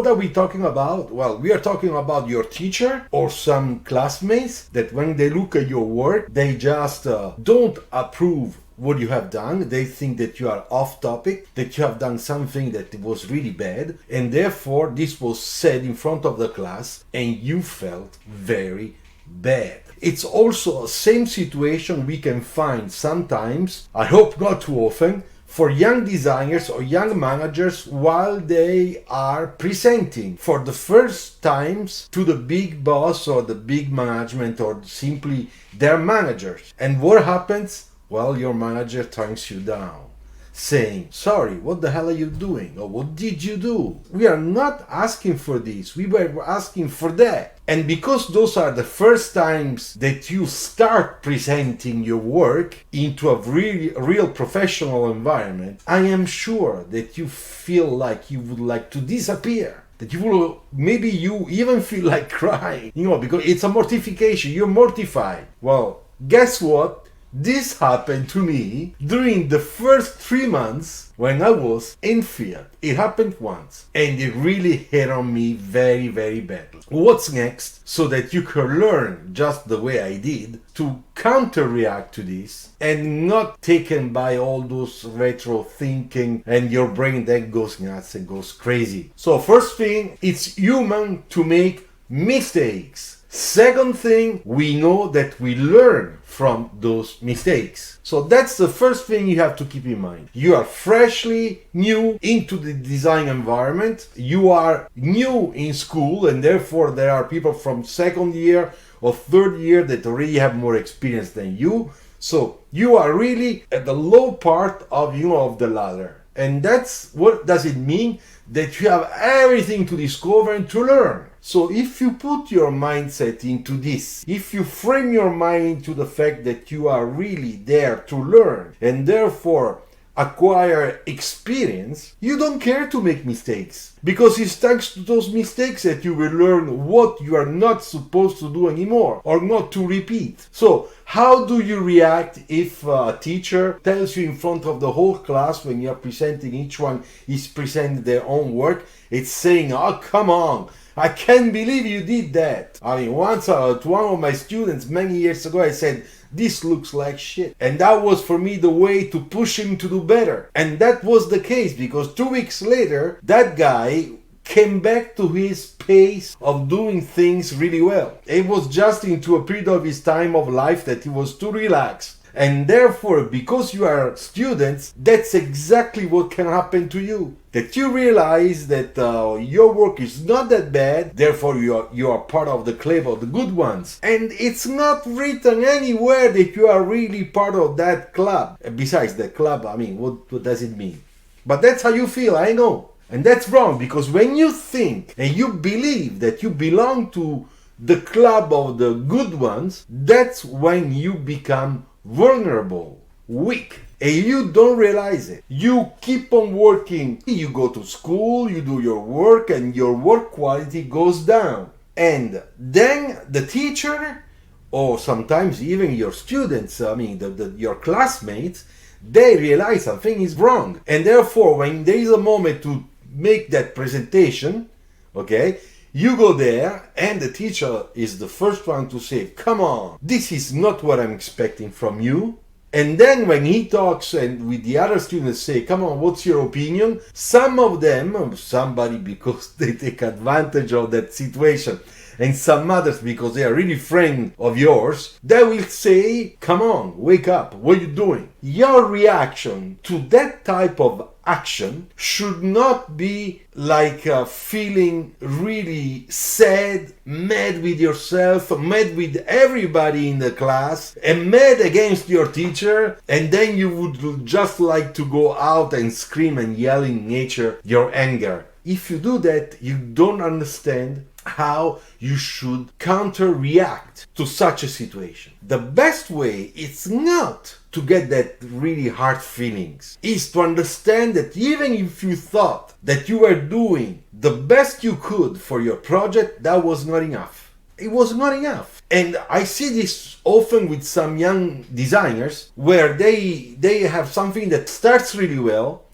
What are we talking about? Well, we are talking about your teacher or some classmates that when they look at your work, they just don't approve what you have done. They think that you are off topic, that you have done something that was really bad, and therefore this was said in front of the class and you felt very bad. It's also the same situation we can find sometimes, I hope not too often, for young designers or young managers while they are presenting for the first times to the big boss or the big management or simply their managers. And what happens? Well, your manager turns you down, saying, sorry, what the hell are you doing? Or what did you do? We are not asking for this, we were asking for that. And because those are the first times that you start presenting your work into a real professional environment, I am sure that you feel like you would like to disappear. That you will, maybe you even feel like crying, because it's a mortification, you're mortified. Well, guess what? This happened to me during the first 3 months when I was in Fiat. It happened once and it really hit on me very, very badly. What's next? So that you can learn, just the way I did, to counter-react to this and not taken by all those retro thinking and your brain then goes nuts and goes crazy. So first thing, it's human to make mistakes. Second thing, we know that we learn from those mistakes. So that's the first thing you have to keep in mind. You are freshly new into the design environment. You are new in school and therefore there are people from second year or third year that already have more experience than you. So you are really at the low part of the ladder. And that's what does it mean? That you have everything to discover and to learn. So if you put your mindset into this, if you frame your mind into the fact that you are really there to learn and therefore acquire experience, you don't care to make mistakes. Because it's thanks to those mistakes that you will learn what you are not supposed to do anymore or not to repeat. So how do you react if a teacher tells you in front of the whole class when you are presenting, each one is presenting their own work, it's saying, oh, come on, I can't believe you did that. I mean, once to one of my students many years ago, I said, this looks like shit. And that was for me the way to push him to do better. And that was the case because 2 weeks later, that guy came back to his pace of doing things really well. It was just into a period of his time of life that he was too relaxed. And therefore, because you are students, that's exactly what can happen to you. That you realize that your work is not that bad, therefore you are part of the club of the good ones. And it's not written anywhere that you are really part of that club. Besides the club, I mean, what does it mean? But that's how you feel, I know. And that's wrong, because when you think and you believe that you belong to the club of the good ones, that's when you become vulnerable, weak, and you don't realize it. You keep on working, you go to school, you do your work, and your work quality goes down. And then the teacher, or sometimes even your students, I mean your classmates, they realize something is wrong. And therefore, when there is a moment to make that presentation, okay, you go there and the teacher is the first one to say, come on, this is not what I'm expecting from you. And then when he talks and with the other students say, come on, what's your opinion? Some of them, somebody because they take advantage of that situation, and some others because they are really friends of yours, they will say, come on, wake up, what are you doing? Your reaction to that type of action should not be like feeling really sad, mad with yourself, mad with everybody in the class, and mad against your teacher, and then you would just like to go out and scream and yell in nature your anger. If you do that, you don't understand how you should counter-react to such a situation. The best way is not to get that really hard feelings, is to understand that even if you thought that you were doing the best you could for your project, that was not enough. It was not enough. And I see this often with some young designers where they have something that starts really well,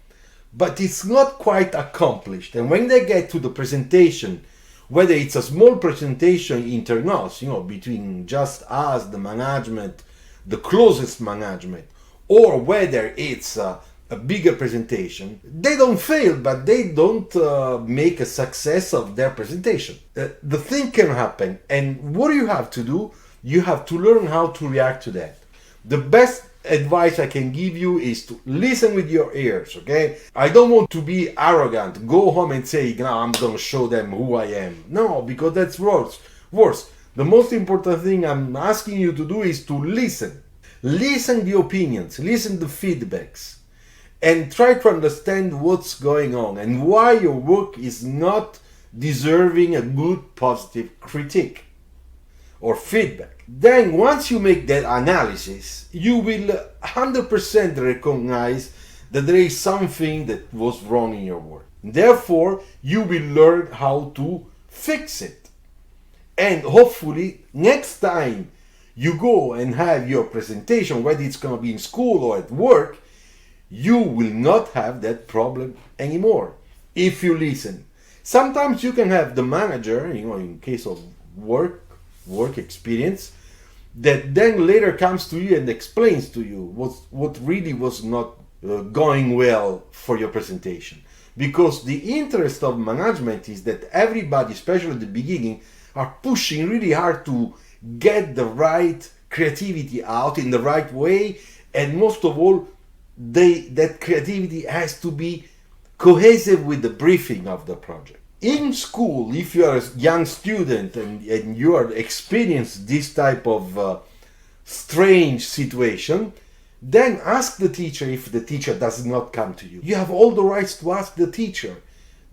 but it's not quite accomplished. And when they get to the presentation, whether it's a small presentation internos, between just us, the management, the closest management, or whether it's a bigger presentation, they don't fail, but they don't make a success of their presentation. The thing can happen, and what you have to do, you have to learn how to react to that. The best advice I can give you is to listen with your ears, okay? I don't want to be arrogant, go home and say, no, I'm gonna show them who I am. No, because that's worse. The most important thing I'm asking you to do is to listen. Listen the opinions, listen the feedbacks, and try to understand what's going on and why your work is not deserving a good positive critique or feedback. Then once you make that analysis, you will 100% recognize that there is something that was wrong in your work. Therefore, you will learn how to fix it. And hopefully, next time you go and have your presentation, whether it's going to be in school or at work, you will not have that problem anymore if you listen. Sometimes you can have the manager, in case of work experience, that then later comes to you and explains to you what really was not going well for your presentation. Because the interest of management is that everybody, especially at the beginning, are pushing really hard to get the right creativity out in the right way, and most of all, that creativity has to be cohesive with the briefing of the project. In school, if you are a young student and you are experienced this type of strange situation, then ask the teacher if the teacher does not come to you. You have all the rights to ask the teacher.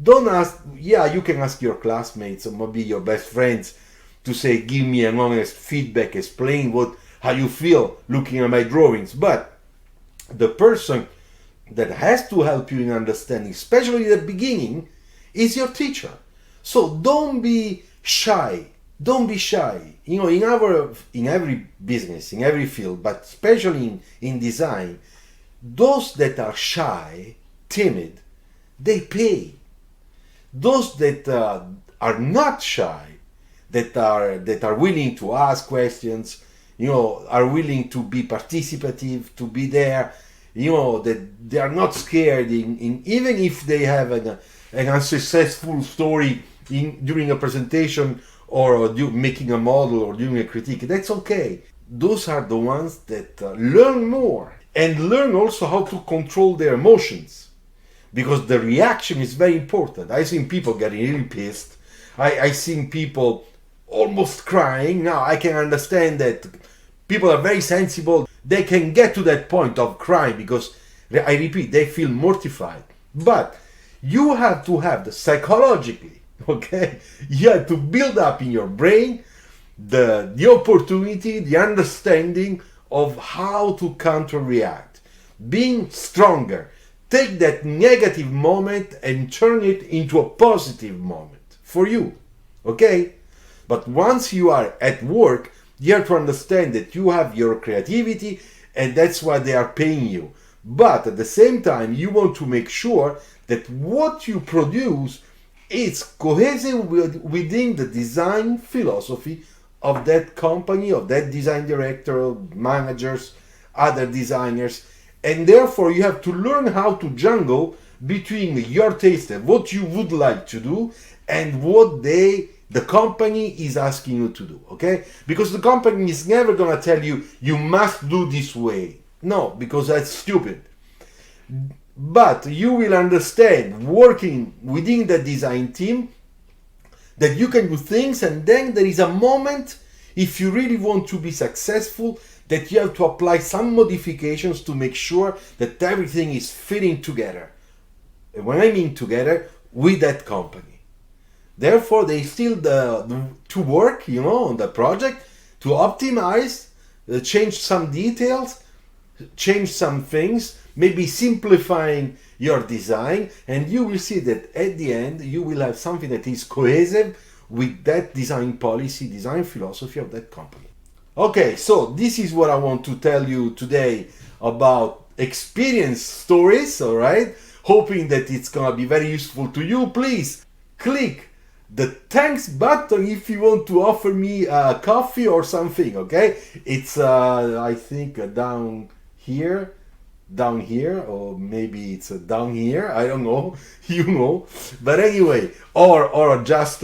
Don't ask, you can ask your classmates or maybe your best friends to say, give me an honest feedback, explain how you feel looking at my drawings. But the person that has to help you in understanding, especially at the beginning, is your teacher. So don't be shy. Don't be shy. In every business, in every field, but especially in design, those that are shy, timid, they pay. Those that are not shy, that are willing to ask questions, are willing to be participative, to be there, that they are not scared even if they have an unsuccessful story during a presentation or making a model or doing a critique. That's okay. Those are the ones that learn more and learn also how to control their emotions, because the reaction is very important. I've seen people getting really pissed. I've seen people almost crying. Now I can understand that people are very sensible. They can get to that point of crying because, I repeat, they feel mortified. But you have to have psychologically, okay? You have to build up in your brain the opportunity, the understanding of how to counter-react. Being stronger. Take that negative moment and turn it into a positive moment for you, okay? But once you are at work, you have to understand that you have your creativity and that's why they are paying you. But at the same time, you want to make sure that what you produce is cohesive within the design philosophy of that company, of that design director, managers, other designers. And therefore, you have to learn how to jungle between your taste and what you would like to do and what the company is asking you to do, okay? Because the company is never going to tell you, you must do this way. No, because that's stupid. But you will understand, working within the design team, that you can do things, and then there is a moment, if you really want to be successful, that you have to apply some modifications to make sure that everything is fitting together. And when I mean together, with that company. Therefore, they still to work, on the project, to optimize, change some details, change some things, maybe simplifying your design, and you will see that at the end you will have something that is cohesive with that design policy, design philosophy of that company. Okay, so this is what I want to tell you today about experience stories, all right? hoping that it's gonna be very useful to you. Please click the thanks button if you want to offer me a coffee or something, okay? It's I think down here, or maybe it's down here, I don't know, you know. But anyway, or just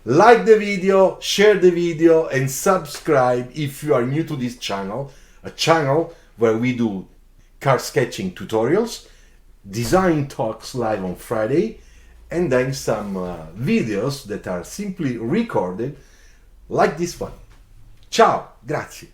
like the video, share the video, and subscribe if you are new to this channel, a channel where we do car sketching tutorials, design talks live on Friday, and then some videos that are simply recorded like this one. Ciao, grazie.